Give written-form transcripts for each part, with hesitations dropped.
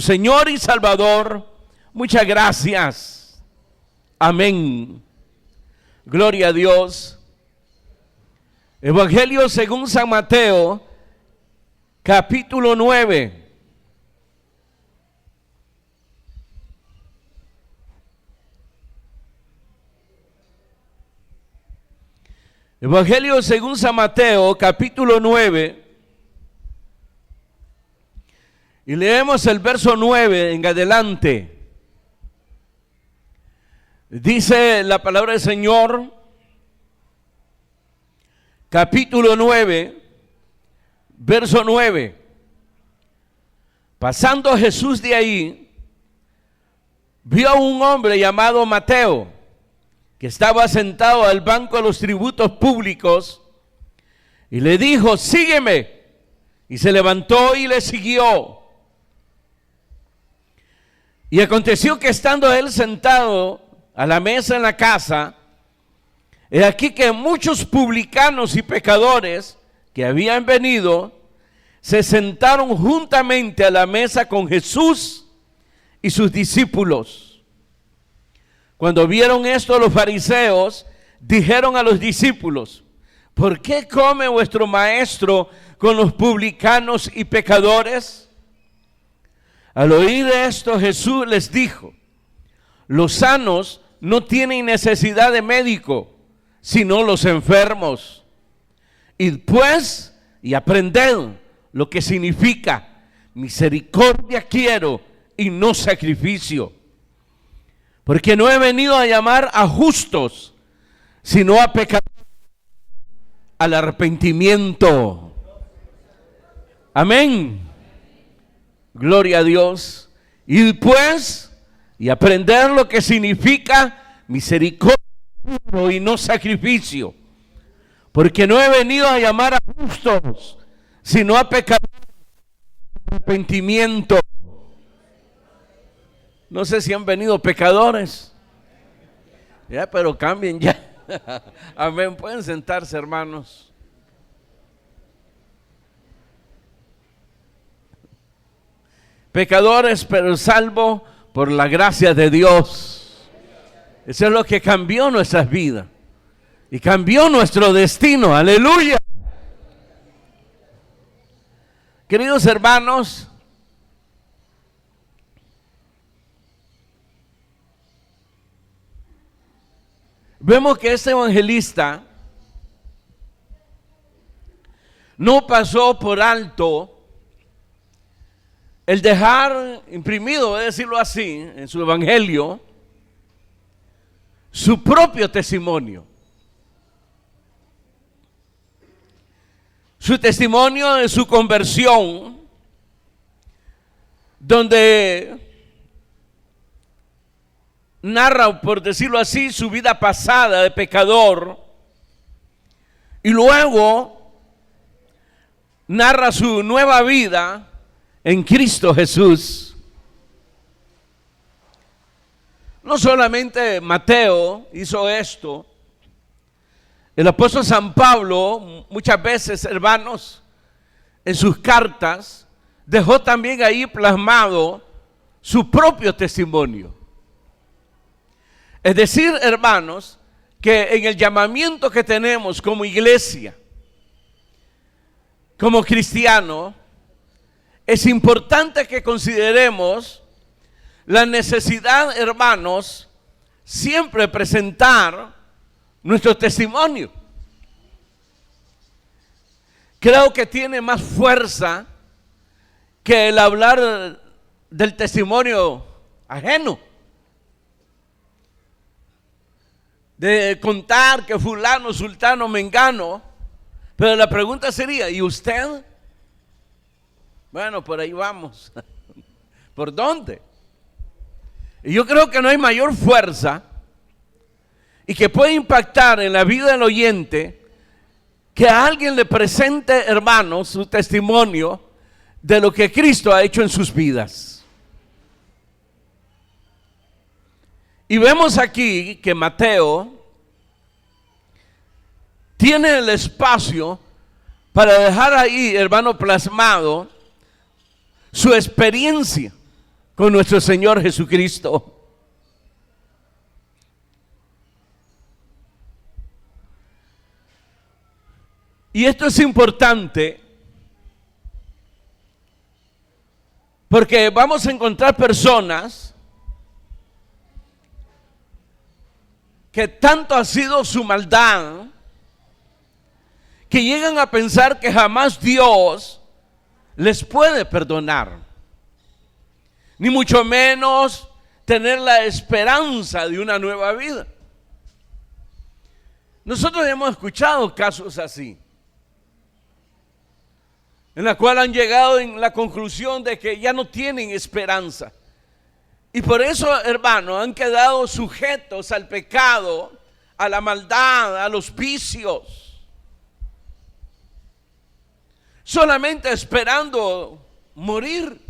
Señor y Salvador, muchas gracias. Amén. Gloria a Dios. Evangelio según San Mateo, capítulo 9. Evangelio según San Mateo, capítulo 9. Y leemos el verso 9 en adelante. Dice la palabra del Señor, capítulo 9, verso 9. Pasando Jesús de ahí, vio a un hombre llamado Mateo, que estaba sentado al banco de los tributos públicos, y le dijo: sígueme. Y se levantó y le siguió. Y aconteció que estando él sentado a la mesa en la casa, he aquí que muchos publicanos y pecadores que habían venido se sentaron juntamente a la mesa con Jesús y sus discípulos. Cuando vieron esto, los fariseos dijeron a los discípulos: ¿por qué come vuestro maestro con los publicanos y pecadores? Al oír esto, Jesús les dijo: los sanos no tienen necesidad de médico, sino los enfermos. Id pues y aprended lo que significa: misericordia quiero y no sacrificio. Porque no he venido a llamar a justos, sino a pecadores al arrepentimiento. Amén. Gloria a Dios. Y pues, y aprender lo que significa misericordia y no sacrificio. Porque no he venido a llamar a justos, sino a pecadores al arrepentimiento. No sé si han venido pecadores. Ya, pero cambien ya. Amén. Pueden sentarse, hermanos. Pecadores, pero salvo por la gracia de Dios. Eso es lo que cambió nuestras vidas y cambió nuestro destino. Aleluya. Queridos hermanos, vemos que este evangelista no pasó por alto el dejar imprimido, voy a decirlo así, en su evangelio, su propio testimonio. Su testimonio de su conversión, donde narra, por decirlo así, su vida pasada de pecador, y luego narra su nueva vida en Cristo Jesús. No solamente Mateo hizo esto, el apóstol San Pablo muchas veces, hermanos, en sus cartas dejó también ahí plasmado su propio testimonio. Es decir, hermanos, que en el llamamiento que tenemos como iglesia, como cristiano, es importante que consideremos la necesidad, hermanos, siempre presentar nuestro testimonio. Creo que tiene más fuerza que el hablar del testimonio ajeno. De contar que fulano, sultano, mengano. Pero la pregunta sería: ¿y usted? Bueno, por ahí vamos. ¿Por dónde? Y yo creo que no hay mayor fuerza y que puede impactar en la vida del oyente que a alguien le presente, hermanos, su testimonio de lo que Cristo ha hecho en sus vidas. Y vemos aquí que Mateo tiene el espacio para dejar ahí, hermano, plasmado su experiencia con nuestro Señor Jesucristo. Y esto es importante porque vamos a encontrar personas que tanto ha sido su maldad que llegan a pensar que jamás Dios les puede perdonar, ni mucho menos tener la esperanza de una nueva vida. Nosotros hemos escuchado casos así, en la cual han llegado en la conclusión de que ya no tienen esperanza. Y por eso, hermanos, han quedado sujetos al pecado, a la maldad, a los vicios, solamente esperando morir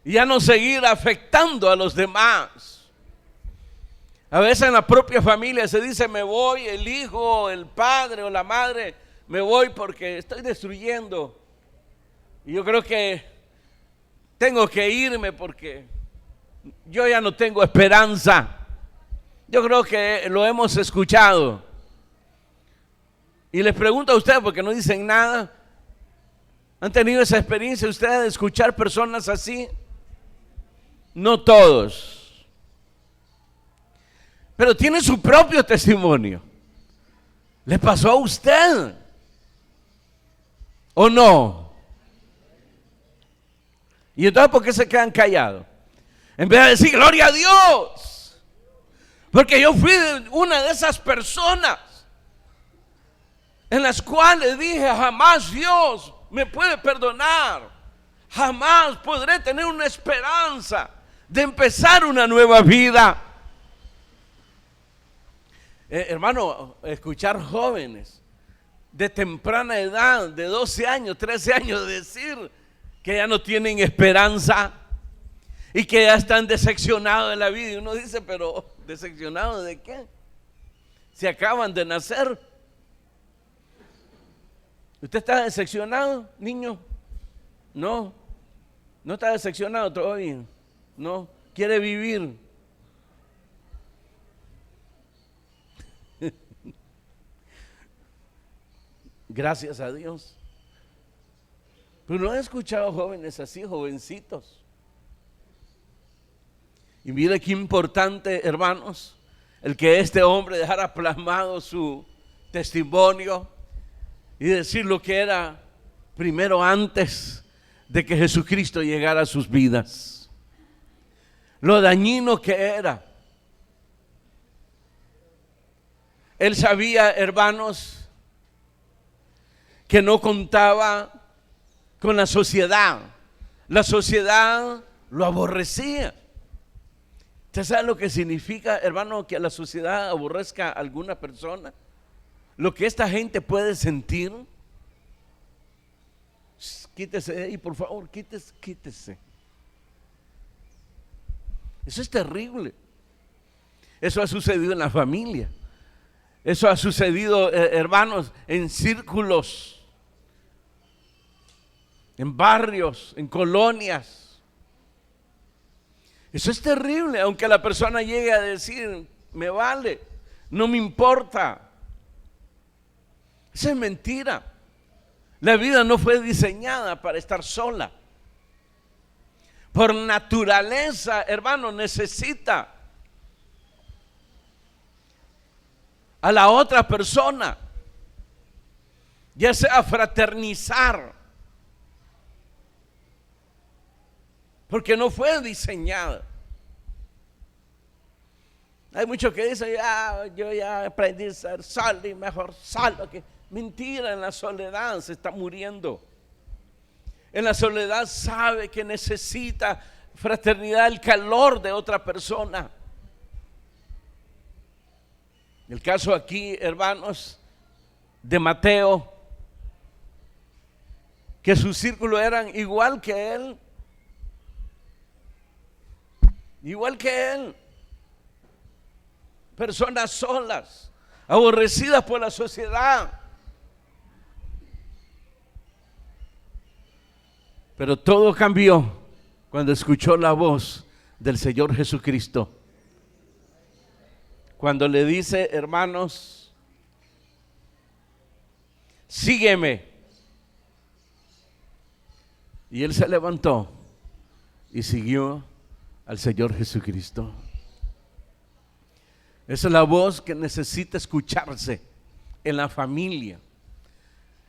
y ya no seguir afectando a los demás. A veces en la propia familia se dice: me voy, el hijo, el padre o la madre, me voy porque estoy destruyendo. Y yo creo que tengo que irme porque yo ya no tengo esperanza. Yo creo que lo hemos escuchado. Y les pregunto a ustedes, porque no dicen nada, ¿han tenido esa experiencia ustedes de escuchar personas así? No todos, pero tienen su propio testimonio. ¿Le pasó a usted o no? Y entonces, ¿por qué se quedan callados? En vez de decir gloria a Dios, porque yo fui una de esas personas en las cuales dije: jamás Dios me puede perdonar, jamás podré tener una esperanza de empezar una nueva vida. Hermano, escuchar jóvenes de temprana edad, de 12 años, 13 años, decir que ya no tienen esperanza y que ya están decepcionados de la vida. Y uno dice: pero ¿decepcionados de qué? Si acaban de nacer. ¿Usted está decepcionado, niño? No, no está decepcionado todavía. No, quiere vivir. Gracias a Dios. Pero no he escuchado jóvenes así, jovencitos. Y mire qué importante, hermanos, el que este hombre dejara plasmado su testimonio y decir lo que era primero antes de que Jesucristo llegara a sus vidas. Lo dañino que era. Él sabía, hermanos, que no contaba con la sociedad. La sociedad lo aborrecía. ¿Usted sabe lo que significa, hermano, que la sociedad aborrezca a alguna persona? Lo que esta gente puede sentir. Quítese de ahí, por favor, quítese. Eso es terrible. Eso ha sucedido en la familia. Eso ha sucedido, hermanos, en círculos, en barrios, en colonias. Eso es terrible, aunque la persona llegue a decir: me vale, no me importa. Esa es mentira. La vida no fue diseñada para estar sola. Por naturaleza, hermano, necesita a la otra persona, ya sea fraternizar, porque no fue diseñada. Hay muchos que dicen: yo ya aprendí a ser solo y mejor solo que... Mentira, en la soledad se está muriendo. En la soledad sabe que necesita fraternidad, el calor de otra persona. El caso aquí, hermanos, de Mateo, que sus círculos eran igual que él. Igual que él. Personas solas, aborrecidas por la sociedad. Pero todo cambió cuando escuchó la voz del Señor Jesucristo. Cuando le dice, hermanos, sígueme. Y él se levantó y siguió al Señor Jesucristo. Esa es la voz que necesita escucharse en la familia.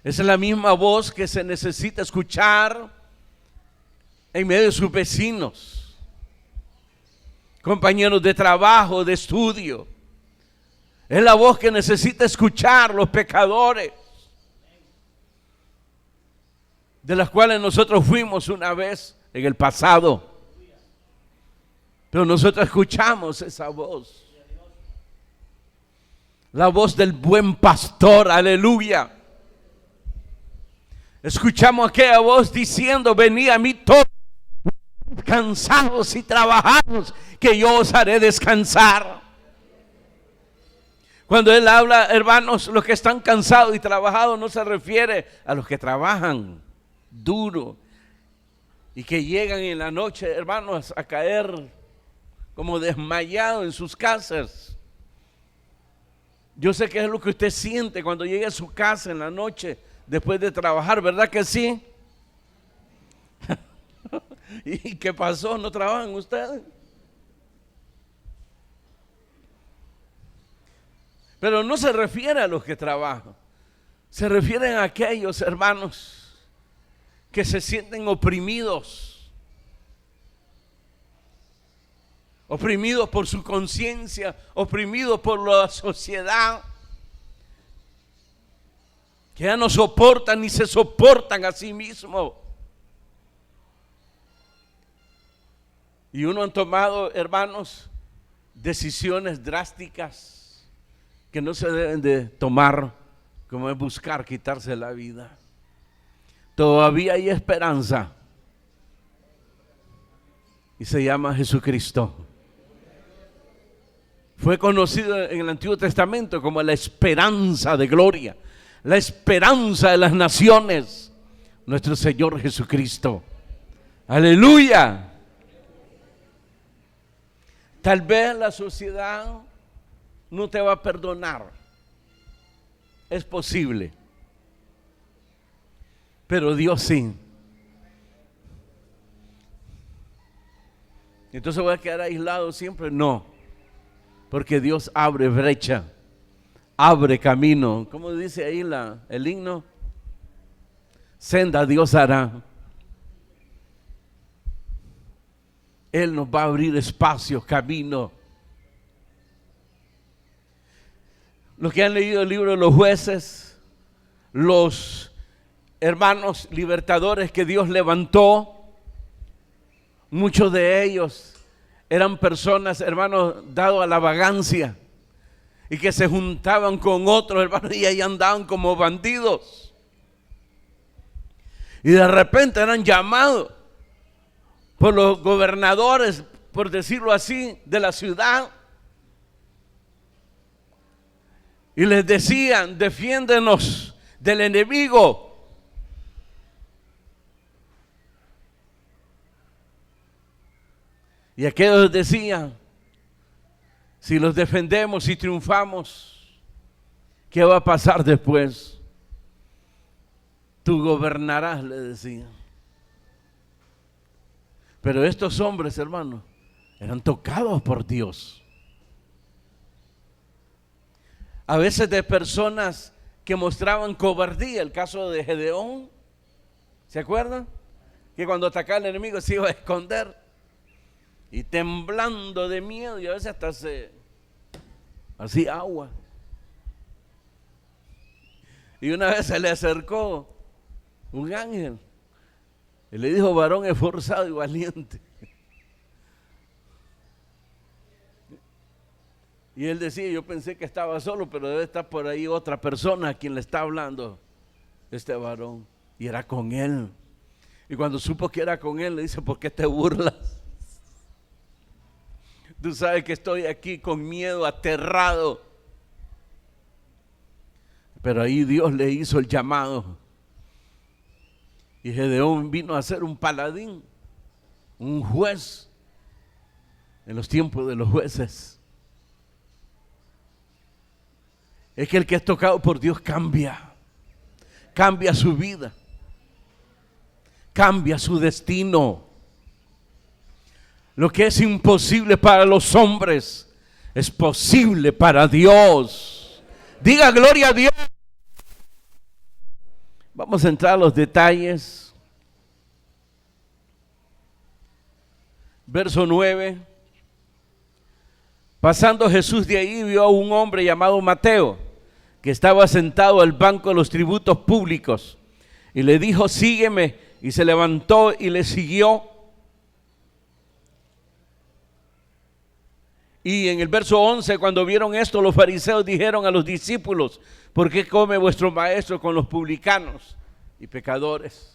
Esa es la misma voz que se necesita escuchar en medio de sus vecinos, compañeros de trabajo, de estudio. Es la voz que necesita escuchar los pecadores, de las cuales nosotros fuimos una vez en el pasado. Pero nosotros escuchamos esa voz. La voz del buen pastor, aleluya. Escuchamos aquella voz diciendo, venid a mí todos cansados y trabajados, que yo os haré descansar. Cuando él habla, hermanos, los que están cansados y trabajados, no se refiere a los que trabajan duro y que llegan en la noche, hermanos, a caer como desmayados en sus casas. Yo sé que es lo que usted siente cuando llega a su casa en la noche después de trabajar, ¿verdad que sí? ¿Y qué pasó? ¿No trabajan ustedes? Pero no se refiere a los que trabajan, se refieren a aquellos hermanos que se sienten oprimidos por su conciencia, oprimidos por la sociedad, que ya no soportan ni se soportan a sí mismos. Y uno han tomado, hermanos, decisiones drásticas que no se deben de tomar, como es buscar quitarse la vida. Todavía hay esperanza y se llama Jesucristo. Fue conocido en el Antiguo Testamento como la esperanza de gloria, la esperanza de las naciones, nuestro Señor Jesucristo. Aleluya. Tal vez la sociedad no te va a perdonar, es posible, pero Dios sí. Entonces voy a quedar aislado siempre, no, porque Dios abre brecha, abre camino. ¿Cómo dice ahí el himno? Senda Dios hará. Él nos va a abrir espacios, camino. Los que han leído el libro de los jueces, los hermanos libertadores que Dios levantó, muchos de ellos eran personas, hermanos, dados a la vagancia y que se juntaban con otros hermanos y ahí andaban como bandidos. Y de repente eran llamados por los gobernadores, por decirlo así, de la ciudad. Y les decían, defiéndenos del enemigo. Y aquellos decían, si los defendemos y triunfamos, ¿qué va a pasar después? Tú gobernarás, le decían. Pero estos hombres, hermanos, eran tocados por Dios. A veces de personas que mostraban cobardía, el caso de Gedeón, ¿se acuerdan? Que cuando atacaba al enemigo se iba a esconder y temblando de miedo, y a veces hasta se hacía agua. Y una vez se le acercó un ángel y le dijo, varón esforzado y valiente. Y él decía, yo pensé que estaba solo, pero debe estar por ahí otra persona a quien le está hablando este varón. Y era con él. Y cuando supo que era con él, le dice, ¿por qué te burlas? Tú sabes que estoy aquí con miedo, aterrado. Pero ahí Dios le hizo el llamado. Y Gedeón vino a ser un paladín, un juez en los tiempos de los jueces. Es que el que es tocado por Dios cambia su vida, cambia su destino. Lo que es imposible para los hombres es posible para Dios. Diga gloria a Dios. Vamos a entrar a los detalles. Verso 9. Pasando Jesús de ahí, vio a un hombre llamado Mateo, que estaba sentado al banco de los tributos públicos, y le dijo: sígueme. Y se levantó y le siguió. Y en el verso 11, cuando vieron esto, los fariseos dijeron a los discípulos: ¿por qué come vuestro maestro con los publicanos y pecadores?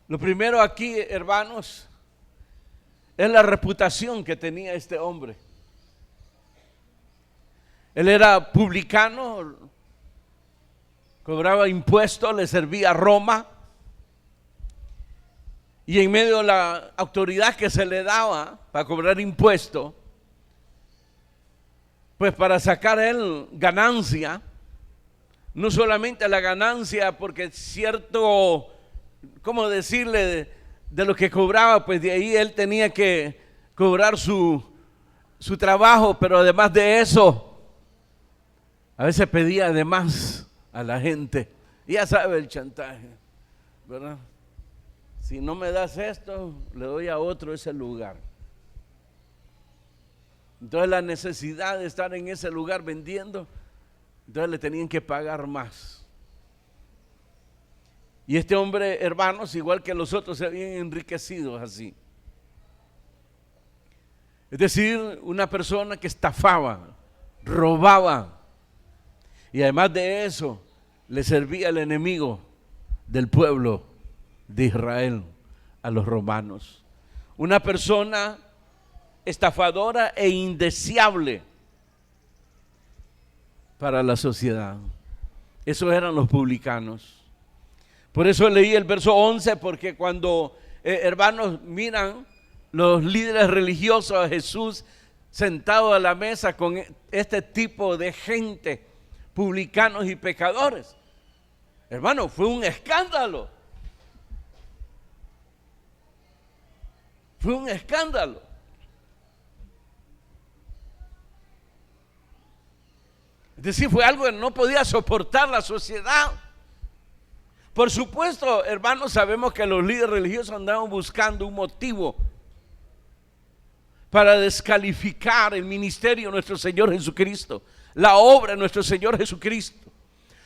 Lo primero aquí, hermanos, es la reputación que tenía este hombre. Él era publicano, cobraba impuestos, le servía a Roma. Y en medio de la autoridad que se le daba para cobrar impuestos, pues para sacar él ganancia, no solamente la ganancia, porque cierto, ¿cómo decirle? De lo que cobraba, pues de ahí él tenía que cobrar su trabajo, pero además de eso, a veces pedía además a la gente. Ya sabe el chantaje, ¿verdad? Si no me das esto, le doy a otro ese lugar. Entonces la necesidad de estar en ese lugar vendiendo, entonces le tenían que pagar más. Y este hombre, hermanos, igual que los otros, se habían enriquecido así. Es decir, una persona que estafaba, robaba, y además de eso, le servía al enemigo del pueblo de Israel, a los romanos. Una persona estafadora e indeseable para la sociedad. Esos eran los publicanos. Por eso leí el verso 11, porque cuando hermanos miran los líderes religiosos a Jesús sentado a la mesa con este tipo de gente, publicanos y pecadores, hermano, fue un escándalo. Fue un escándalo. Es decir, fue algo que no podía soportar la sociedad. Por supuesto, hermanos, sabemos que los líderes religiosos andaban buscando un motivo para descalificar el ministerio de nuestro Señor Jesucristo, la obra de nuestro Señor Jesucristo,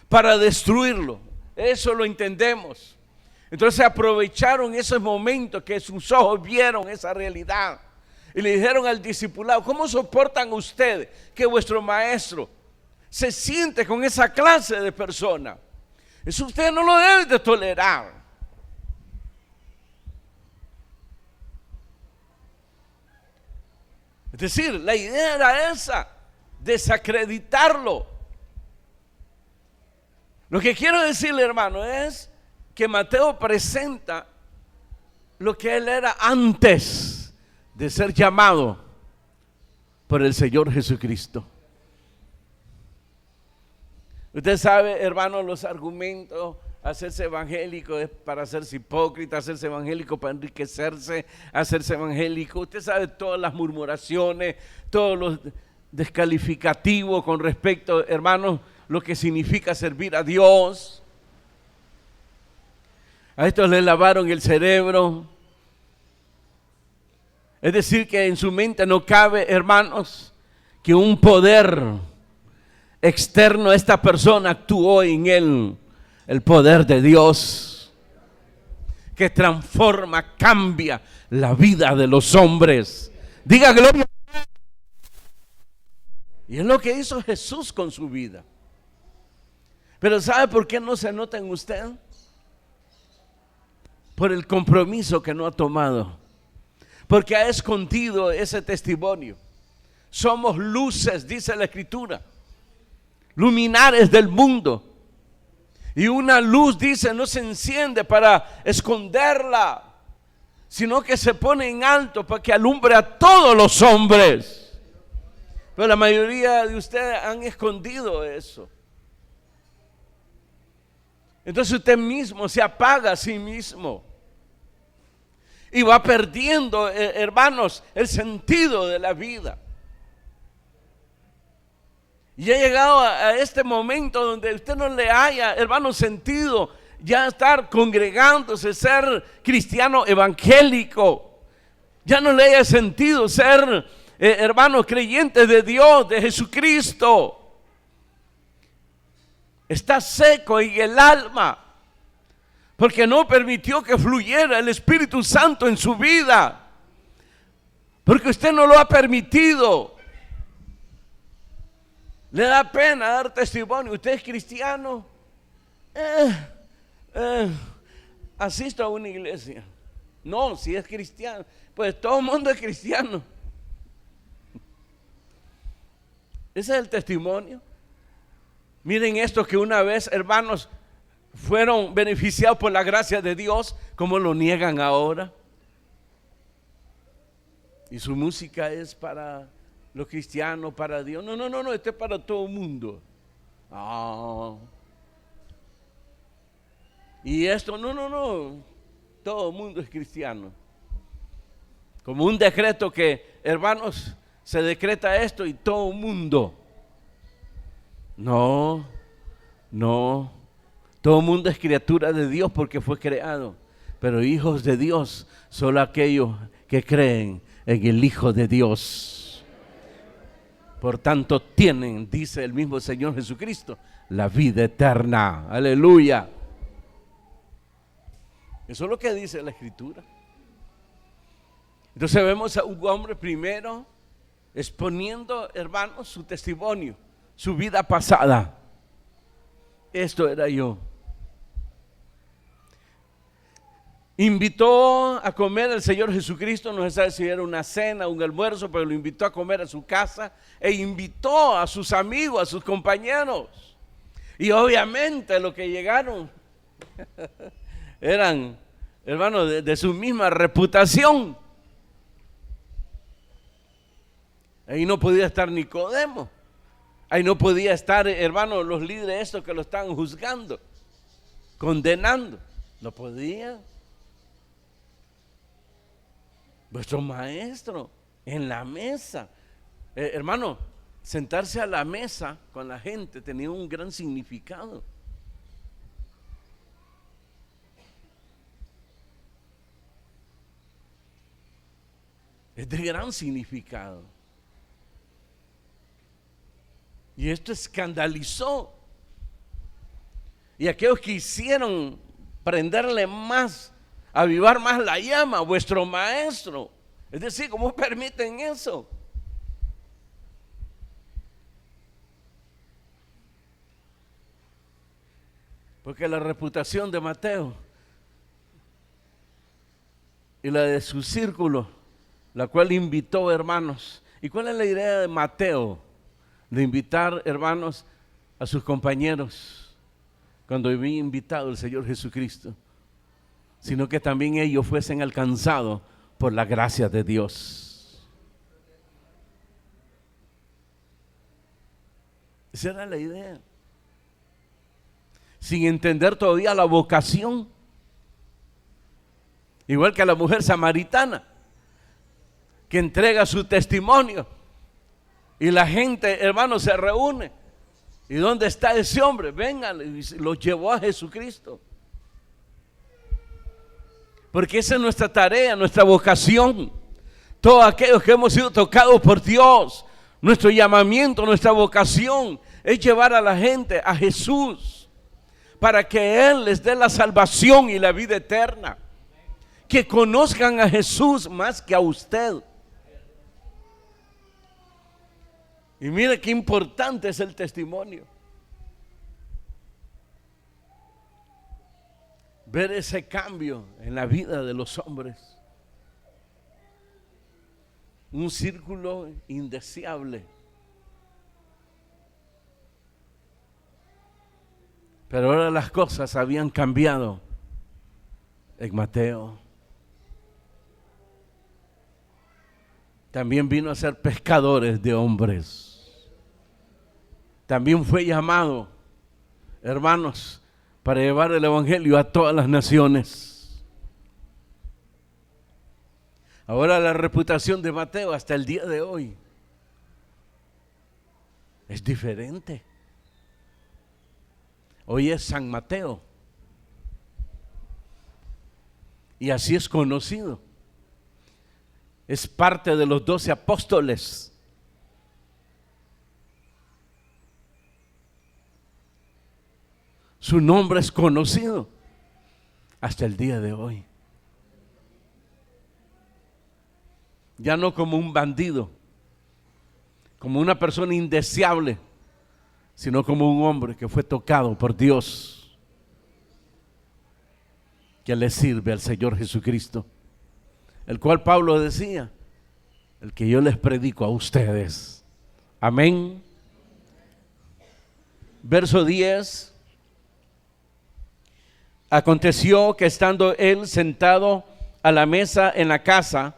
para destruirlo. Eso lo entendemos. Entonces aprovecharon esos momentos que sus ojos vieron esa realidad y le dijeron al discipulado: ¿cómo soportan ustedes que vuestro maestro se siente con esa clase de persona? Eso ustedes no lo deben de tolerar. Es decir, la idea era esa, desacreditarlo. Lo que quiero decirle, hermano, es que Mateo presenta lo que él era antes de ser llamado por el Señor Jesucristo. Usted sabe, hermano, los argumentos: hacerse evangélico es para hacerse hipócrita, hacerse evangélico para enriquecerse, hacerse evangélico. Usted sabe todas las murmuraciones, todos los descalificativos con respecto, hermanos, lo que significa servir a Dios. A estos le lavaron el cerebro. Es decir, que en su mente no cabe, hermanos, que un poder externo a esta persona actuó en él, el poder de Dios, que transforma, cambia la vida de los hombres. Diga gloria. Y es lo que hizo Jesús con su vida. Pero ¿sabe por qué no se nota en usted? Por el compromiso que no ha tomado, porque ha escondido ese testimonio. Somos luces, dice la Escritura, luminares del mundo. Y una luz, dice, no se enciende para esconderla, sino que se pone en alto para que alumbre a todos los hombres. Pero la mayoría de ustedes han escondido eso. Entonces usted mismo se apaga a sí mismo. Y va perdiendo, hermanos, el sentido de la vida. Y ha llegado a este momento donde usted no le haya, hermano, sentido ya estar congregándose, ser cristiano evangélico. Ya no le haya sentido ser, hermano, creyente de Dios, de Jesucristo. Está seco en el alma, porque no permitió que fluyera el Espíritu Santo en su vida, porque usted no lo ha permitido. Le da pena dar testimonio. ¿Usted es cristiano? Asisto a una iglesia. No, si es cristiano, pues todo el mundo es cristiano. Ese es el testimonio. Miren esto, que una vez, hermanos, fueron beneficiados por la gracia de Dios, como lo niegan ahora. Y su música es para los cristianos, para Dios. No, este es para todo el mundo. Y esto, no, todo el mundo es cristiano. Como un decreto que, hermanos, se decreta esto y todo el mundo. No, todo el mundo es criatura de Dios porque fue creado, pero hijos de Dios solo aquellos que creen en el Hijo de Dios. Por tanto tienen, dice el mismo Señor Jesucristo, la vida eterna. Aleluya. Eso es lo que dice la Escritura. Entonces vemos a un hombre primero exponiendo, hermanos, su testimonio, su vida pasada. Esto era yo. Invitó a comer al Señor Jesucristo, no se sabe si era una cena, un almuerzo, pero lo invitó a comer a su casa e invitó a sus amigos, a sus compañeros. Y obviamente los que llegaron eran, hermanos, de su misma reputación. Ahí no podía estar Nicodemo. Ahí no podía estar, hermanos, los líderes estos que lo estaban juzgando, condenando. No podía. Vuestro maestro en la mesa. Hermano, sentarse a la mesa con la gente tenía un gran significado. Es de gran significado. Y esto escandalizó. Y aquellos que hicieron prenderle más, avivar más la llama, vuestro maestro. Es decir, ¿cómo permiten eso? Porque la reputación de Mateo y la de su círculo, la cual invitó, hermanos. ¿Y cuál es la idea de Mateo? De invitar, hermanos, a sus compañeros cuando había invitado el Señor Jesucristo, sino que también ellos fuesen alcanzados por la gracia de Dios. Esa era la idea. Sin entender todavía la vocación, igual que a la mujer samaritana que entrega su testimonio y la gente, hermanos, se reúne. ¿Y dónde está ese hombre? Vengan, y los llevó a Jesucristo. Porque esa es nuestra tarea, nuestra vocación. Todos aquellos que hemos sido tocados por Dios, nuestro llamamiento, nuestra vocación es llevar a la gente a Jesús, para que Él les dé la salvación y la vida eterna. Que conozcan a Jesús más que a usted. Y mire qué importante es el testimonio. Ver ese cambio en la vida de los hombres. Un círculo indeseable. Pero ahora las cosas habían cambiado en Mateo. También vino a ser pescadores de hombres. También fue llamado, hermanos, para llevar el evangelio a todas las naciones. Ahora la reputación de Mateo hasta el día de hoy es diferente. Hoy es San Mateo. Y así es conocido. Es parte de los 12 apóstoles. Su nombre es conocido hasta el día de hoy. Ya no como un bandido, como una persona indeseable, sino como un hombre que fue tocado por Dios, que le sirve al Señor Jesucristo, el cual Pablo decía, el que yo les predico a ustedes. Amén. Verso 10. Aconteció que estando él sentado a la mesa en la casa,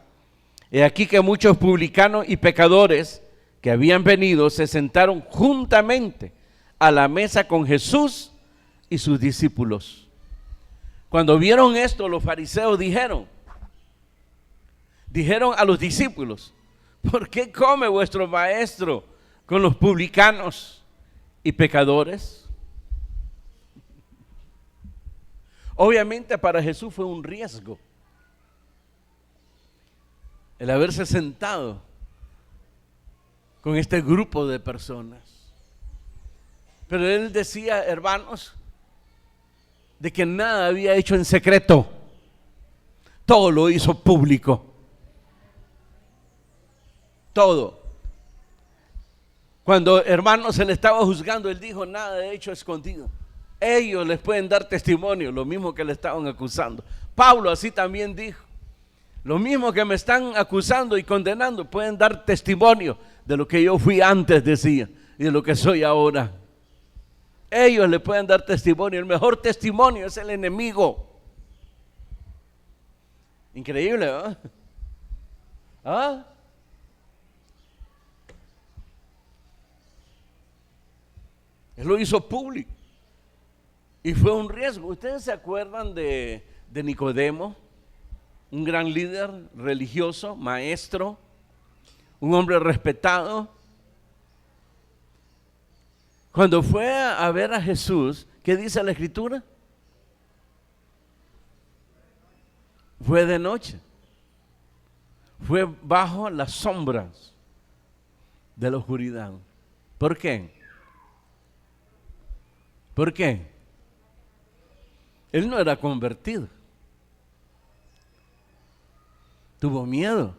he aquí que muchos publicanos y pecadores que habían venido se sentaron juntamente a la mesa con Jesús y sus discípulos. Cuando vieron esto, los fariseos dijeron a los discípulos: ¿por qué come vuestro maestro con los publicanos y pecadores? Obviamente para Jesús fue un riesgo el haberse sentado con este grupo de personas. Pero él decía, hermanos, de que nada había hecho en secreto, todo lo hizo público. Todo. Cuando hermanos se le estaba juzgando, él dijo, nada he hecho escondido. Ellos les pueden dar testimonio, lo mismo que le estaban acusando. Pablo así también dijo, lo mismo que me están acusando y condenando, pueden dar testimonio de lo que yo fui antes, decía, y de lo que soy ahora. Ellos le pueden dar testimonio. El mejor testimonio es el enemigo. Increíble, ¿verdad? ¿Ah? Él lo hizo público y fue un riesgo. ¿Ustedes se acuerdan de Nicodemo? Un gran líder religioso, maestro, un hombre respetado. Cuando fue a ver a Jesús, ¿qué dice la Escritura? Fue de noche. Fue bajo las sombras de la oscuridad. ¿Por qué? ¿Por qué? Él no era convertido. Tuvo miedo.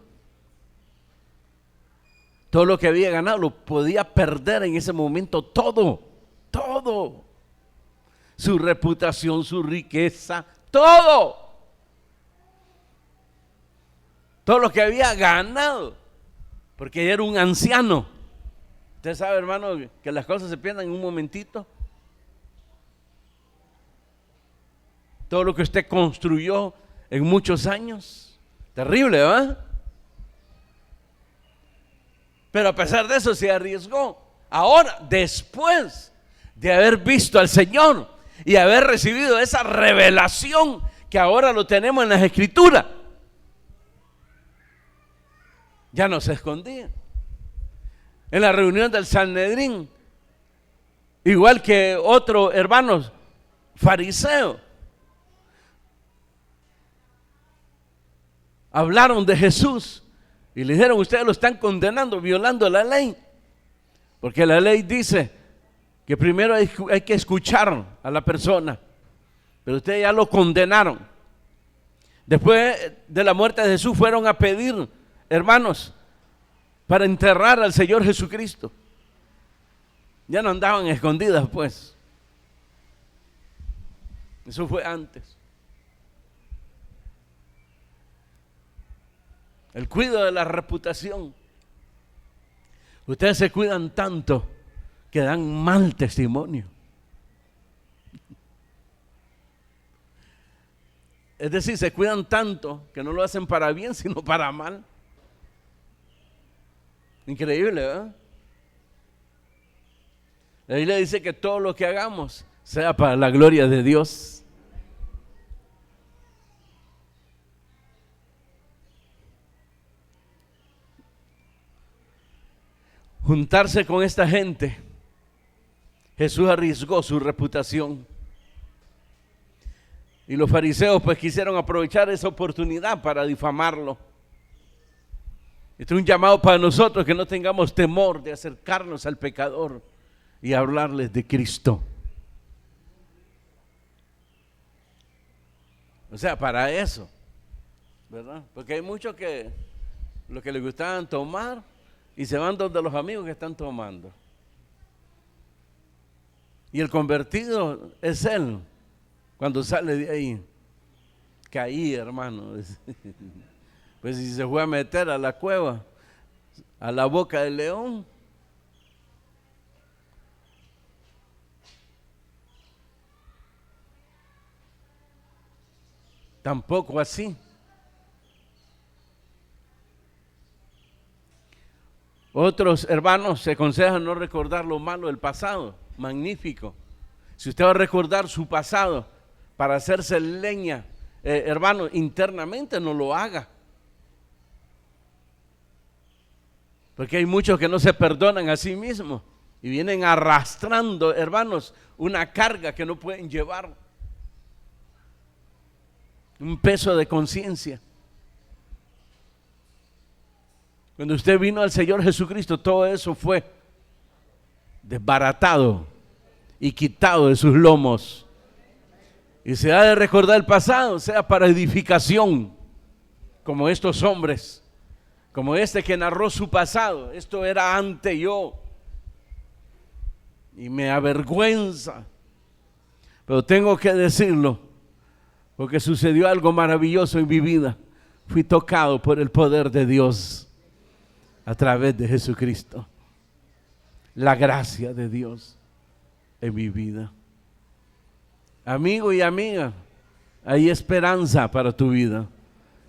Todo lo que había ganado lo podía perder en ese momento, todo. Su reputación, su riqueza, todo. Todo lo que había ganado, porque era un anciano. Usted sabe, hermano, que las cosas se pierden en un momentito. Todo lo que usted construyó en muchos años. Terrible, ¿verdad? Pero a pesar de eso se arriesgó. Ahora, después de haber visto al Señor y haber recibido esa revelación que ahora lo tenemos en las Escrituras, ya no se escondía. En la reunión del Sanedrín, igual que otro hermanos fariseo, hablaron de Jesús y le dijeron, ustedes lo están condenando, violando la ley, porque la ley dice que primero hay que escuchar a la persona, pero ustedes ya lo condenaron. Después de la muerte de Jesús fueron a pedir, hermanos, para enterrar al Señor Jesucristo. Ya no andaban escondidas, pues. Eso fue antes. El cuidado de la reputación. Ustedes se cuidan tanto que dan mal testimonio. Es decir, se cuidan tanto que no lo hacen para bien, sino para mal. Increíble, ¿verdad? La Biblia dice que todo lo que hagamos sea para la gloria de Dios. Juntarse con esta gente, Jesús arriesgó su reputación. Y los fariseos pues quisieron aprovechar esa oportunidad para difamarlo. Este es un llamado para nosotros, que no tengamos temor de acercarnos al pecador y hablarles de Cristo. O sea, para eso, ¿verdad? Porque hay muchos que lo que les gustaban tomar y se van donde los amigos que están tomando. Y el convertido es él. Cuando sale de ahí, caí, hermano. Pues si se fue a meter a la cueva, a la boca del león, tampoco así. Otros hermanos se aconsejan no recordar lo malo del pasado. Magnífico. Si usted va a recordar su pasado para hacerse leña, hermano, internamente no lo haga. Porque hay muchos que no se perdonan a sí mismos y vienen arrastrando, hermanos, una carga que no pueden llevar. Un peso de conciencia. Cuando usted vino al Señor Jesucristo, todo eso fue desbaratado y quitado de sus lomos. Y se ha de recordar el pasado, sea para edificación, como estos hombres, como este que narró su pasado. Esto era ante yo y me avergüenza, pero tengo que decirlo, porque sucedió algo maravilloso en mi vida. Fui tocado por el poder de Dios a través de Jesucristo. La gracia de Dios en mi vida. Amigo y amiga, hay esperanza para tu vida.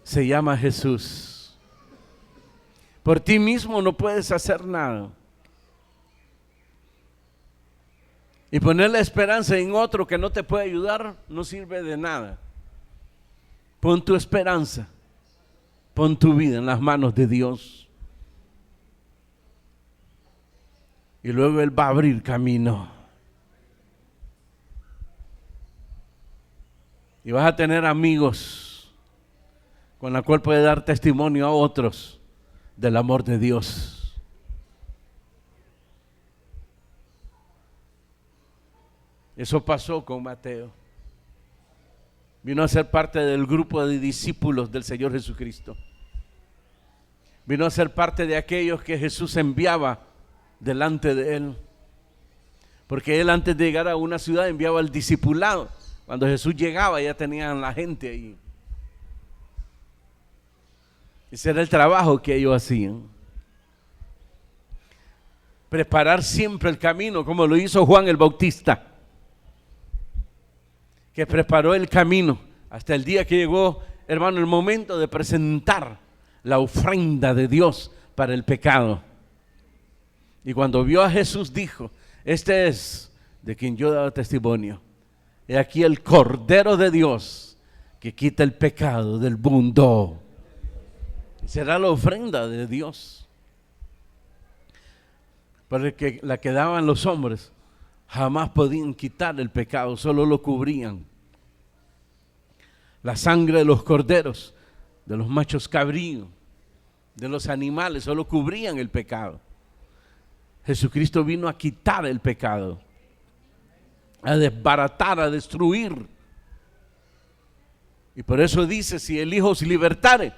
Se llama Jesús. Por ti mismo no puedes hacer nada. Y poner la esperanza en otro que no te puede ayudar no sirve de nada. Pon tu esperanza, pon tu vida en las manos de Dios. Y luego Él va a abrir camino. Y vas a tener amigos con los cuales puedes dar testimonio a otros del amor de Dios. Eso pasó con Mateo. Vino a ser parte del grupo de discípulos del Señor Jesucristo. Vino a ser parte de aquellos que Jesús enviaba delante de él. Porque él, antes de llegar a una ciudad, enviaba al discipulado. Cuando Jesús llegaba, ya tenían la gente ahí. Ese era el trabajo que ellos hacían. Preparar siempre el camino, como lo hizo Juan el Bautista, que preparó el camino hasta el día que llegó, hermano, el momento de presentar la ofrenda de Dios para el pecado. Y cuando vio a Jesús dijo: este es de quien yo daba testimonio. He aquí el Cordero de Dios que quita el pecado del mundo. Y será la ofrenda de Dios. Porque la que daban los hombres jamás podían quitar el pecado, solo lo cubrían. La sangre de los corderos, de los machos cabríos, de los animales, solo cubrían el pecado. Jesucristo vino a quitar el pecado, a desbaratar, a destruir. Y por eso dice: si el Hijo os libertare,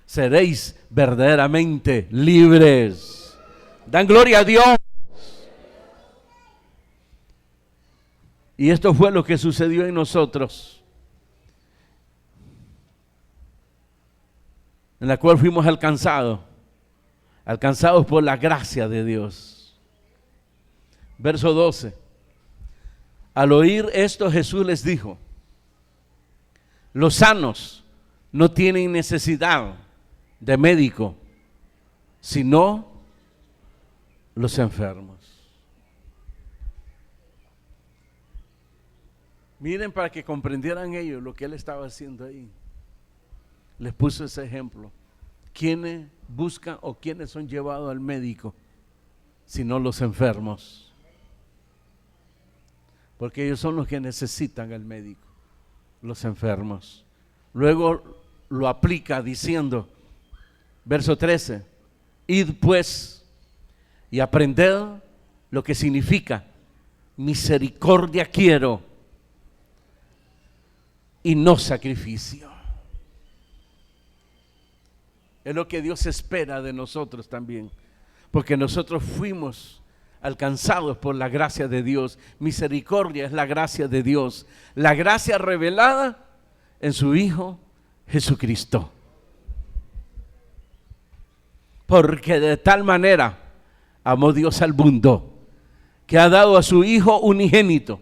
seréis verdaderamente libres. Dan gloria a Dios. Y esto fue lo que sucedió en nosotros, en la cual fuimos alcanzados por la gracia de Dios. Verso 12. Al oír esto, Jesús les dijo: Los sanos no tienen necesidad de médico, sino los enfermos. Miren, para que comprendieran ellos lo que él estaba haciendo ahí. Les puso ese ejemplo. ¿Quiénes buscan o quiénes son llevados al médico? Sino los enfermos. Porque ellos son los que necesitan al médico, los enfermos. Luego lo aplica diciendo, verso 13, id pues y aprended lo que significa misericordia quiero y no sacrificio. Es lo que Dios espera de nosotros también, porque nosotros fuimos alcanzados por la gracia de Dios. Misericordia es la gracia de Dios, la gracia revelada en su Hijo Jesucristo. Porque de tal manera amó Dios al mundo, que ha dado a su Hijo unigénito,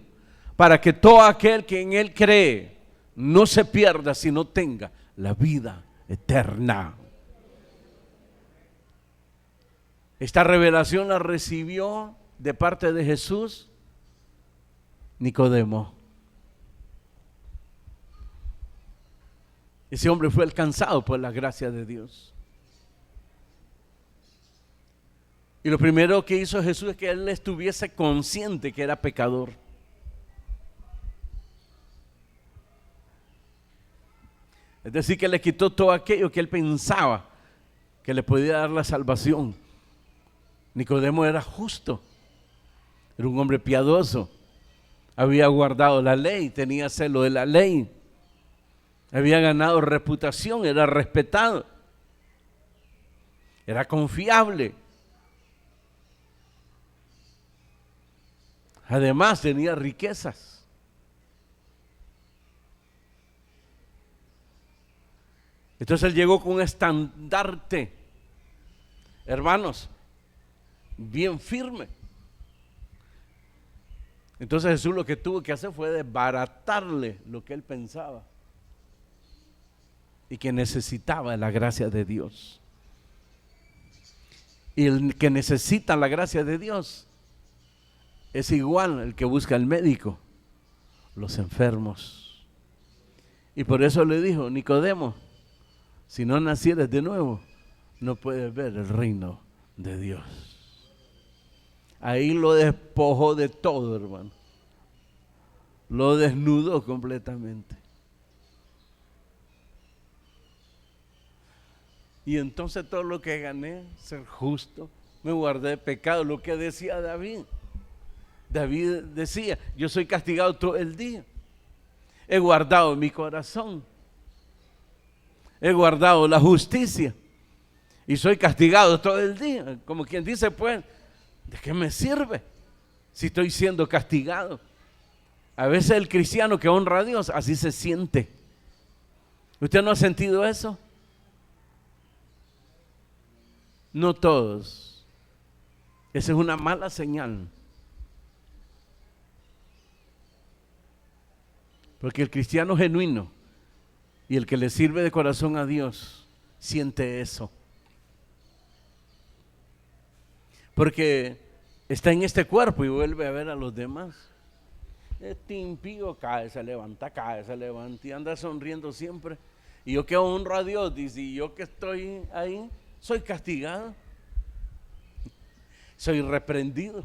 para que todo aquel que en Él cree no se pierda, sino tenga la vida eterna. Esta revelación la recibió de parte de Jesús Nicodemo. Ese hombre fue alcanzado por la gracia de Dios. Y lo primero que hizo Jesús es que él estuviese consciente que era pecador. Es decir, que le quitó todo aquello que él pensaba que le podía dar la salvación. Nicodemo era justo, era un hombre piadoso, había guardado la ley, tenía celo de la ley, había ganado reputación, era respetado, era confiable. Además tenía riquezas. Entonces él llegó con un estandarte, hermanos, bien firme. Entonces Jesús lo que tuvo que hacer fue desbaratarle lo que él pensaba y que necesitaba la gracia de Dios. Y el que necesita la gracia de Dios es igual el que busca al médico, los enfermos. Y por eso le dijo, Nicodemo, si no nacieres de nuevo, no puedes ver el reino de Dios. Ahí lo despojó de todo, hermano. Lo desnudó completamente. Y entonces todo lo que gané, ser justo, me guardé de pecado, lo que decía David. David decía, yo soy castigado todo el día. He guardado mi corazón. He guardado la justicia. Y soy castigado todo el día. Como quien dice, pues, ¿de qué me sirve si estoy siendo castigado? A veces el cristiano que honra a Dios así se siente. ¿Usted no ha sentido eso? No todos. Esa es una mala señal. Porque el cristiano genuino y el que le sirve de corazón a Dios siente eso. Porque está en este cuerpo y vuelve a ver a los demás. Este impío cae, se levanta y anda sonriendo siempre. Y yo que honro a Dios, dice, y yo que estoy ahí, soy castigado, soy reprendido.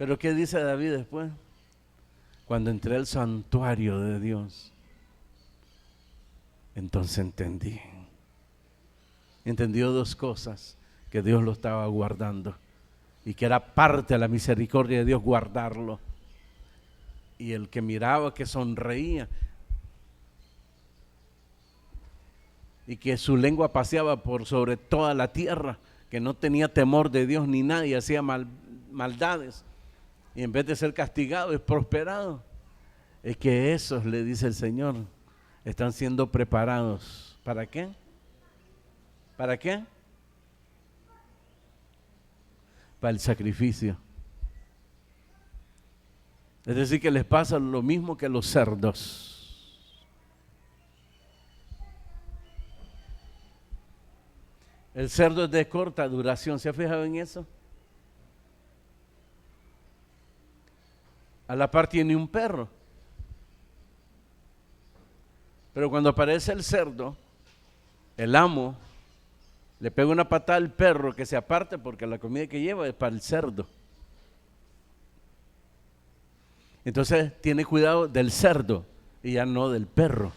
Pero ¿qué dice David después? Cuando entré al santuario de Dios, entonces entendió dos cosas, que Dios lo estaba guardando y que era parte de la misericordia de Dios guardarlo. Y el que miraba, que sonreía y que su lengua paseaba por sobre toda la tierra, que no tenía temor de Dios ni nadie, hacía maldades, y en vez de ser castigado es prosperado. Es que esos, le dice el Señor, están siendo preparados. ¿Para qué? ¿Para qué? para el sacrificio. Es decir, que les pasa lo mismo que a los cerdos. El cerdo es de corta duración, ¿se ha fijado en eso? A la par tiene un perro. Pero cuando aparece el cerdo, el amo le pega una patada al perro que se aparte porque la comida que lleva es para el cerdo. Entonces tiene cuidado del cerdo y ya no del perro.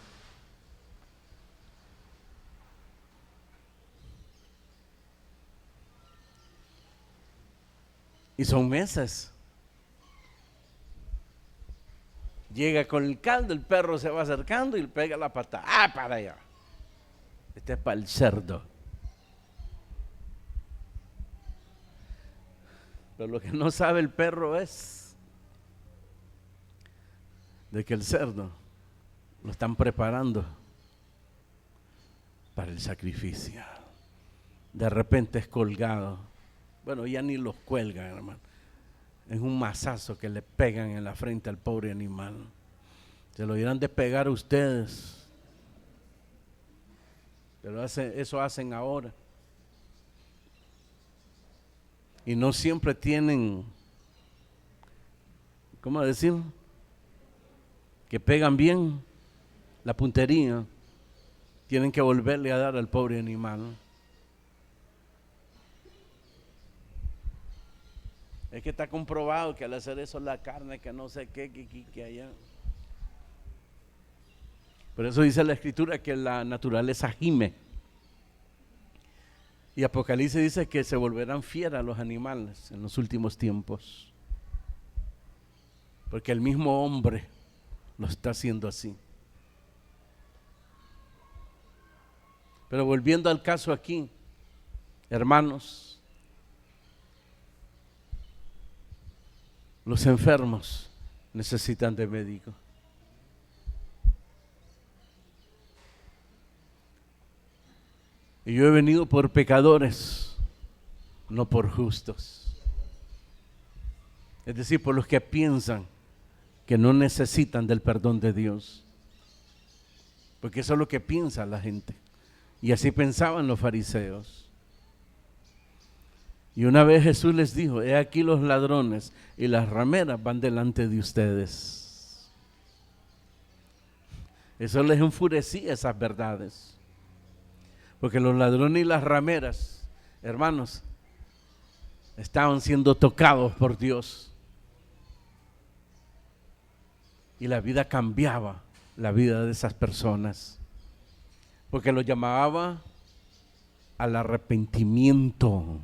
Y son meses. Llega con el caldo, el perro se va acercando y le pega la patada. ¡Ah, para allá! Este es para el cerdo. Pero lo que no sabe el perro es de que el cerdo lo están preparando para el sacrificio. De repente es colgado. Bueno, ya ni los cuelgan, hermano. Es un mazazo que le pegan en la frente al pobre animal. Se lo irán de pegar a ustedes. Pero eso hacen ahora. Y no siempre tienen, ¿cómo decir? Que pegan bien la puntería. Tienen que volverle a dar al pobre animal. Es que está comprobado que al hacer eso la carne, que no sé qué, que allá. Por eso dice la Escritura que la naturaleza gime. Y Apocalipsis dice que se volverán fieras los animales en los últimos tiempos. Porque el mismo hombre lo está haciendo así. Pero volviendo al caso aquí, hermanos, los enfermos necesitan de médico. Y yo he venido por pecadores, no por justos. Es decir, por los que piensan que no necesitan del perdón de Dios. Porque eso es lo que piensa la gente. Y así pensaban los fariseos. Y una vez Jesús les dijo: he aquí los ladrones y las rameras van delante de ustedes. Eso les enfurecía, esas verdades. Porque los ladrones y las rameras, hermanos, estaban siendo tocados por Dios. Y la vida cambiaba, la vida de esas personas. Porque lo llamaba al arrepentimiento.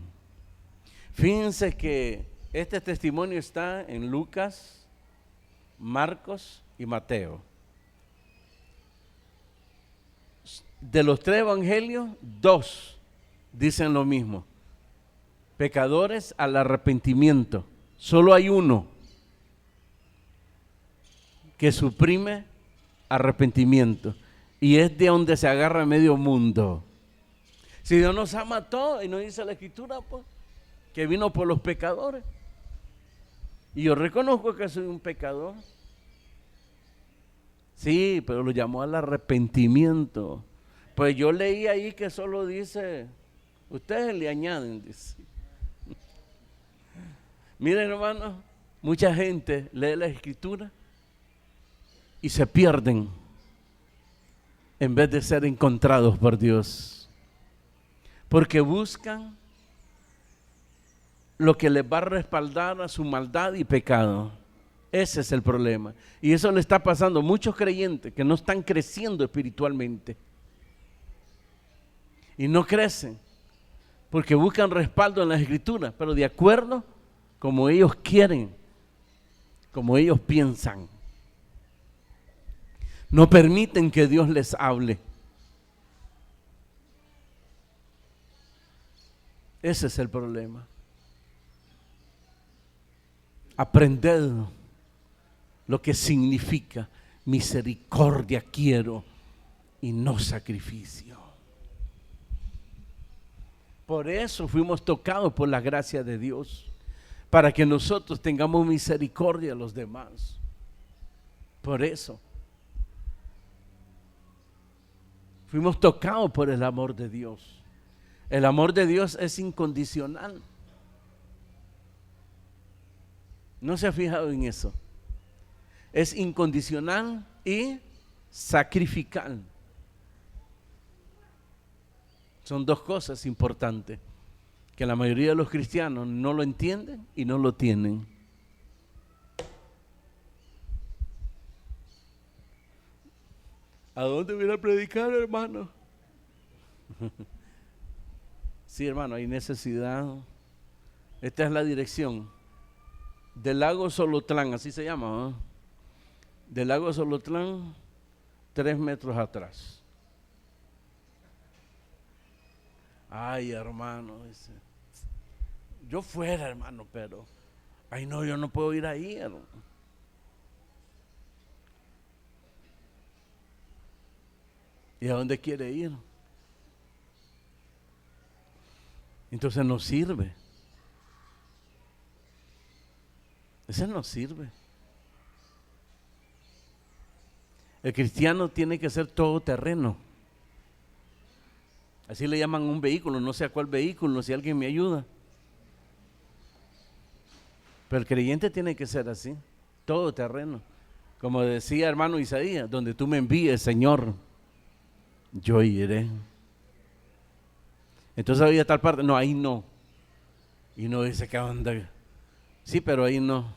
Fíjense que este testimonio está en Lucas, Marcos y Mateo. De los 3 evangelios, 2 dicen lo mismo: pecadores al arrepentimiento. Solo hay uno que suprime arrepentimiento, y es de donde se agarra medio mundo. Si Dios nos ama a todos, y nos dice la Escritura, pues, que vino por los pecadores. Y yo reconozco que soy un pecador. Sí, pero lo llamó al arrepentimiento. Pues yo leí ahí que solo dice, ustedes le añaden, dice. Miren, hermanos, mucha gente lee la Escritura y se pierden en vez de ser encontrados por Dios. Porque buscan lo que les va a respaldar a su maldad y pecado. Ese es el problema. Y eso le está pasando a muchos creyentes que no están creciendo espiritualmente. Y no crecen porque buscan respaldo en las Escrituras, pero de acuerdo como ellos quieren, como ellos piensan. No permiten que Dios les hable. Ese es el problema. Aprended lo que significa misericordia quiero y no sacrificio. Por eso fuimos tocados por la gracia de Dios. para que nosotros tengamos misericordia a los demás. Por eso fuimos tocados por el amor de Dios. El amor de Dios es incondicional. ¿No se ha fijado en eso? Es incondicional y sacrificial. Son dos cosas importantes que la mayoría de los cristianos no lo entienden y no lo tienen. ¿A dónde viene a predicar, hermano? Sí, hermano, hay necesidad. Esta es la dirección del lago Solotlán, así se llama, ¿no? Del lago Solotlán, 3 metros atrás. Ay, hermano, dice, yo fuera, hermano, pero ay, no, yo no puedo ir ahí, hermano. ¿Y a dónde quiere ir? Entonces no sirve. Ese no sirve. El cristiano tiene que ser todoterreno. Así le llaman un vehículo, no sé a cuál vehículo, si alguien me ayuda. Pero el creyente tiene que ser así, todoterreno. Como decía hermano Isaías, donde tú me envíes, Señor, yo iré. Entonces había tal parte, no, ahí no. Y no dice que onda. Sí, pero ahí no.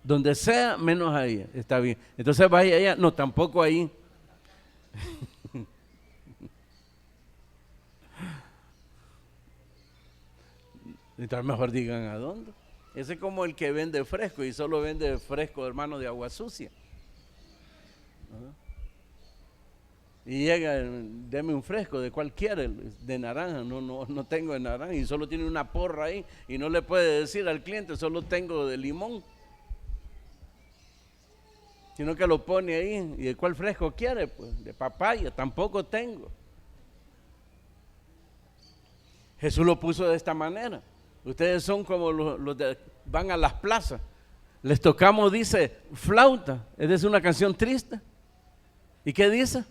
Donde sea, menos ahí, está bien. Entonces vaya allá, no, tampoco ahí. Entonces mejor digan a dónde. Ese es como el que vende fresco y solo vende fresco, hermano, de agua sucia. Y llega, deme un fresco, ¿de cuál quiere? De naranja, no tengo de naranja y solo tiene una porra ahí y no le puede decir al cliente, solo tengo de limón. Sino que lo pone ahí, ¿y de cuál fresco quiere? Pues de papaya, tampoco tengo. Jesús lo puso de esta manera. Ustedes son como los de van a las plazas. Les tocamos, dice, flauta. Es decir, una canción triste. ¿Y qué dice?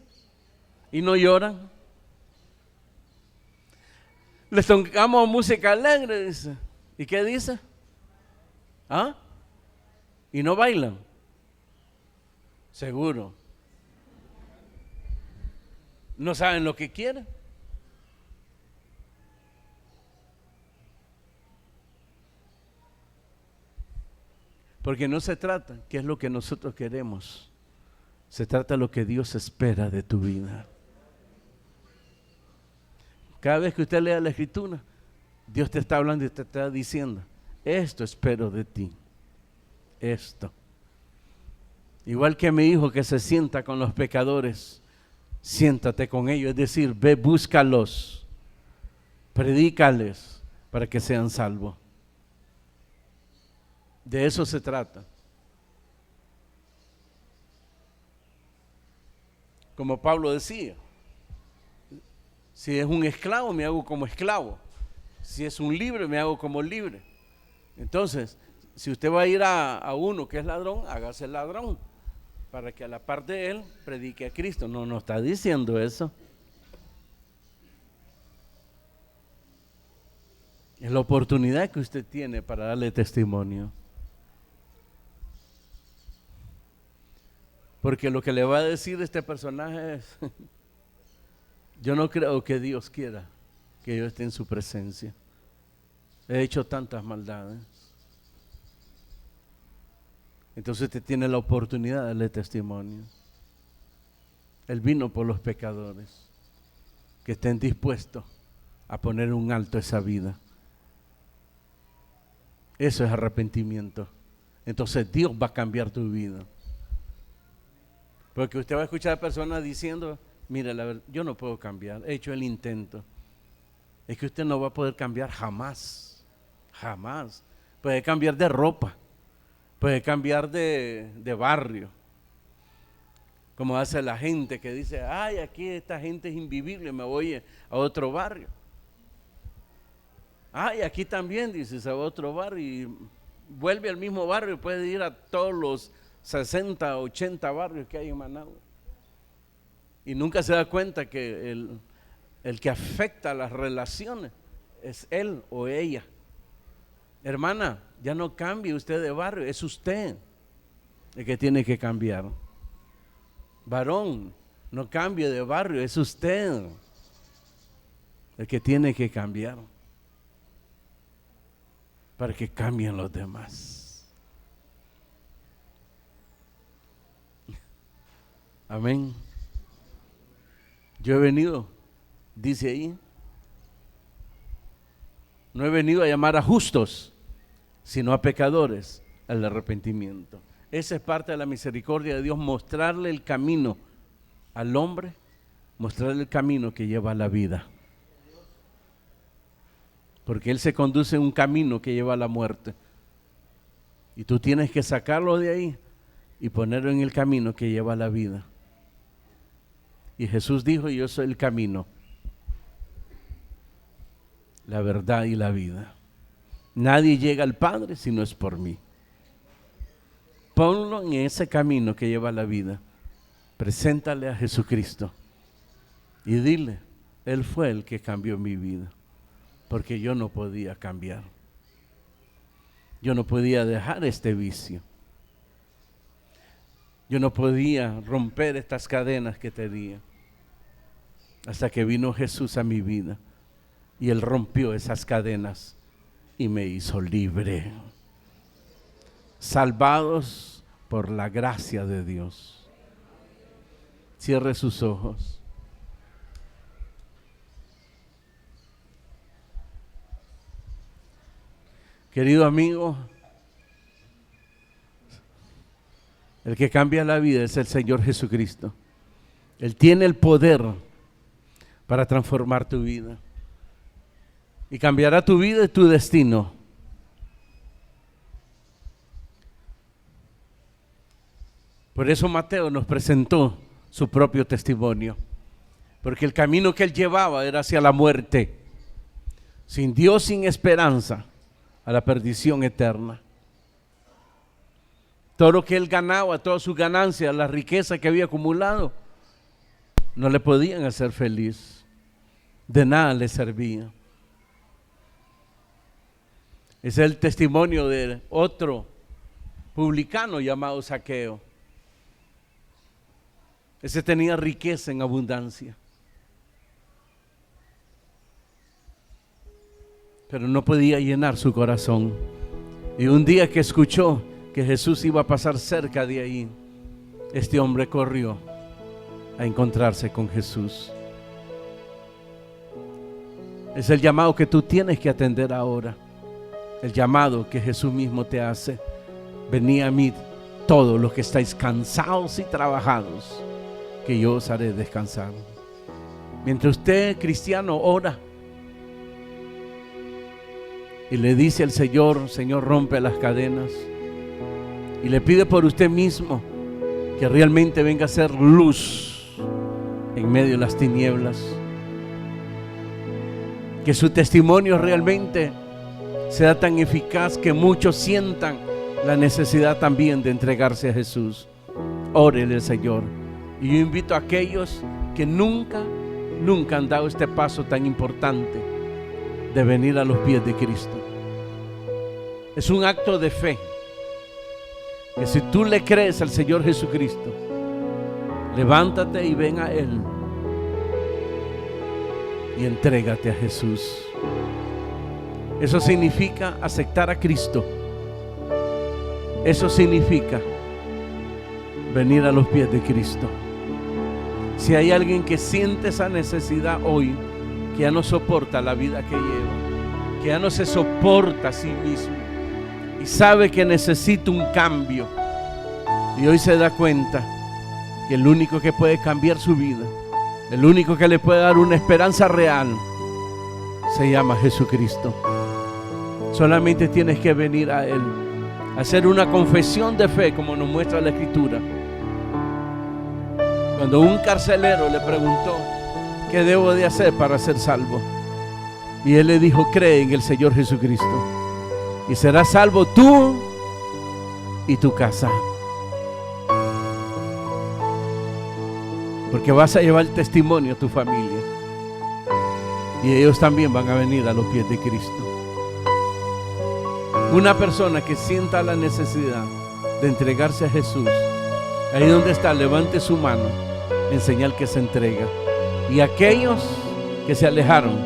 Y no lloran. Les tocamos música alegre, dice. ¿Y qué dice? ¿Ah? Y no bailan. Seguro. No saben lo que quieren. Porque no se trata qué es lo que nosotros queremos. Se trata de lo que Dios espera de tu vida. Cada vez que usted lea la Escritura, Dios te está hablando y te está diciendo, esto espero de ti. Esto. Igual que mi hijo que se sienta con los pecadores, siéntate con ellos, es decir, ve, búscalos, predícales para que sean salvos. De eso se trata. Como Pablo decía, si es un esclavo me hago como esclavo, si es un libre me hago como libre. Entonces, si usted va a ir a uno que es ladrón, hágase ladrón, para que a la par de él predique a Cristo. No está diciendo eso. Es la oportunidad que usted tiene para darle testimonio. Porque lo que le va a decir este personaje es, yo no creo que Dios quiera que yo esté en su presencia. He hecho tantas maldades. Entonces usted tiene la oportunidad de darle testimonio. Él vino por los pecadores que estén dispuestos a poner un alto a esa vida. Eso es arrepentimiento. Entonces Dios va a cambiar tu vida. Porque usted va a escuchar a personas diciendo, mira, la verdad, yo no puedo cambiar, he hecho el intento. Es que usted no va a poder cambiar jamás, jamás. Puede cambiar de ropa, puede cambiar de barrio. Como hace la gente que dice, ay, aquí esta gente es invivible, me voy a otro barrio. Ay, aquí también, dice, se va a otro barrio y vuelve al mismo barrio, puede ir a todos los 60, 80 barrios que hay en Managua. Y nunca se da cuenta que el que afecta las relaciones es él o ella. Hermana, ya no cambie usted de barrio, es usted el que tiene que cambiar. Varón, no cambie de barrio, es usted el que tiene que cambiar para que cambien los demás. Amén. Yo he venido, dice ahí, no he venido a llamar a justos, sino a pecadores al arrepentimiento. Esa es parte de la misericordia de Dios, mostrarle el camino al hombre, mostrarle el camino que lleva a la vida. Porque él se conduce en un camino que lleva a la muerte. Y tú tienes que sacarlo de ahí y ponerlo en el camino que lleva a la vida. Y Jesús dijo: yo soy el camino, la verdad y la vida. Nadie llega al Padre si no es por mí. Ponlo en ese camino que lleva a la vida. Preséntale a Jesucristo y dile: Él fue el que cambió mi vida, porque yo no podía cambiar. Yo no podía dejar este vicio. Yo no podía romper estas cadenas que tenía, hasta que vino Jesús a mi vida y Él rompió esas cadenas y me hizo libre. Salvados por la gracia de Dios. Cierre sus ojos. Querido amigo, el que cambia la vida es el Señor Jesucristo. Él tiene el poder para transformar tu vida y cambiará tu vida y tu destino. Por eso Mateo nos presentó su propio testimonio, porque el camino que él llevaba era hacia la muerte, sin Dios, sin esperanza, a la perdición eterna. Todo lo que él ganaba, todas sus ganancias, la riqueza que había acumulado, no le podían hacer feliz, de nada le servía. Ese es el testimonio de otro publicano llamado Zaqueo. Ese tenía riqueza en abundancia, pero no podía llenar su corazón. Y un día que escuchó que Jesús iba a pasar cerca de ahí, este hombre corrió a encontrarse con Jesús. Es el llamado que tú tienes que atender ahora, el llamado que Jesús mismo te hace: venid a mí todos los que estáis cansados y trabajados, que yo os haré descansar. Mientras usted, cristiano, ora y le dice al Señor: Señor, rompe las cadenas, y le pide por usted mismo que realmente venga a ser luz en medio de las tinieblas, que su testimonio realmente sea tan eficaz que muchos sientan la necesidad también de entregarse a Jesús. Órele al Señor. Y yo invito a aquellos que nunca han dado este paso tan importante de venir a los pies de Cristo. Es un acto de fe, que si tú le crees al Señor Jesucristo, levántate y ven a Él y entrégate a Jesús. Eso significa aceptar a Cristo. Eso significa venir a los pies de Cristo. Si hay alguien que siente esa necesidad hoy, que ya no soporta la vida que lleva, que ya no se soporta a sí mismo y sabe que necesita un cambio, y hoy se da cuenta que el único que puede cambiar su vida, el único que le puede dar una esperanza real, se llama Jesucristo. Solamente tienes que venir a Él, hacer una confesión de fe, como nos muestra la Escritura. Cuando un carcelero le preguntó: ¿qué debo de hacer para ser salvo? Y él le dijo: cree en el Señor Jesucristo y serás salvo tú y tu casa. Porque vas a llevar testimonio a tu familia y ellos también van a venir a los pies de Cristo. Una persona que sienta la necesidad de entregarse a Jesús, ahí donde está, levante su mano en señal que se entrega. Y aquellos que se alejaron,